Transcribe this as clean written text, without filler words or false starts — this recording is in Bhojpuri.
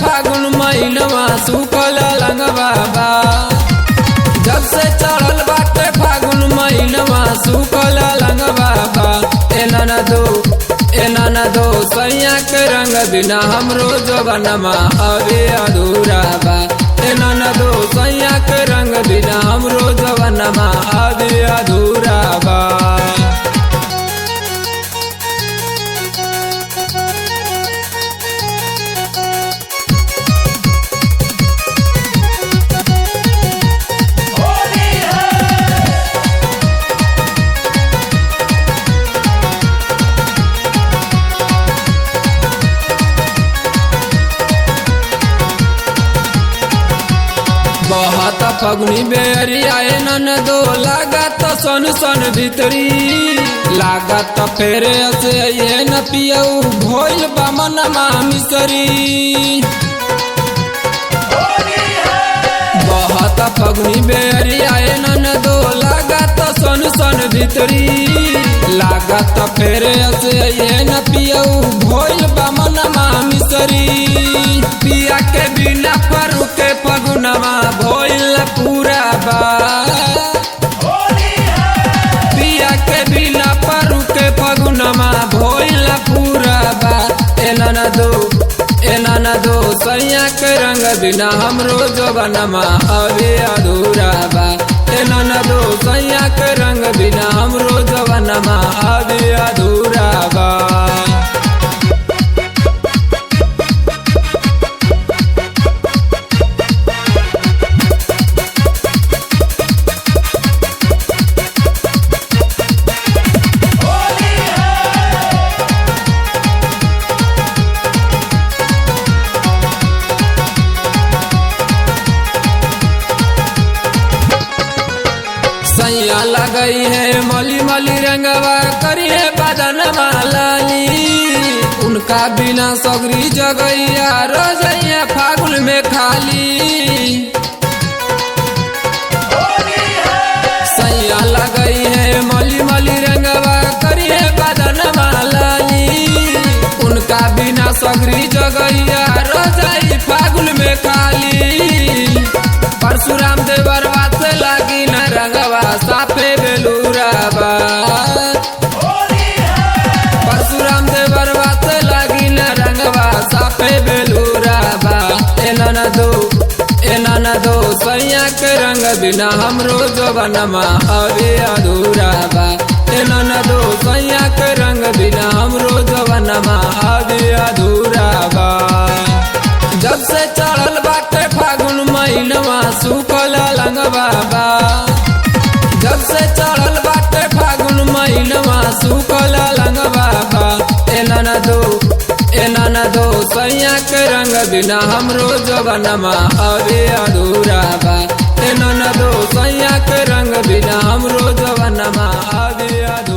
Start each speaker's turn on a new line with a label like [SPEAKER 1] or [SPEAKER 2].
[SPEAKER 1] फागुन महीनवा सुखल लंगवा बा। जब से चढ़ल बाटे फागुन महीनवा सुखल लंगवा बा। ए ननदो सैया के रंग बिना हमरो जवनमा अभी अधूरा बा। ए ननदो सैया के रंग बिना हमरो जवनमा अभी अधूरा बा। बहुत फगुनी बेरिया ननदो लागत सन सन भीतरी। लागत फेरे से ये न पियऊ भोइल बा मनमा मिसरी। बहुत फगुनी बेरिया ननदो लागत सन सन भीतरी। लागत फेरे से ये न पियऊ भोइल बा मनमा मिसरी। पिया के बिना फरू के फगुनवा भोइल पूरा बा। पिया के बिना फरू के फगुनवा भोइल पूरा बा। ए ननदो सैया के रंग बिना हमरो जवनमा अभी अधूरा बा। ए ननदो सैया के रंग बिना हमरो जवनमा अभी अधूरा बा। सैया लगई है मली मली रंगवा करिए बदन लाली। उनका बिना सगरी जगैया रोजैया फागुन में खाली। सैया लगई है मली मली रंगवा करिए बदन लाली। उनका बिना सगरी जगैया रोजई फागुन में खाली। परशुराम देवरवा से लागी न रंगवा साफे बेलूरा बा। परशुराम देवरवा से लागी न रंगवा साफे बेलूरा बा। ए ननदो सैया के रंग बिना हमरो जवनमा अभी अधूरा बा। ए ननदो सैया के रंग बिना हमरो जवनमा अभी अधूरा बा। जब से चढ़ल बाटे फागुन महीनवा सुखल लंगवा बा। जब से चढ़ल बाटे फागुन महीनवा सुखल लंगवा बा। ए ननदो सैया के रंग बिना हमरो जवनमा अभी अधूरा बा। ए ननदो सैया के रंग बिना हमरो जवनमा अभी अधूरा।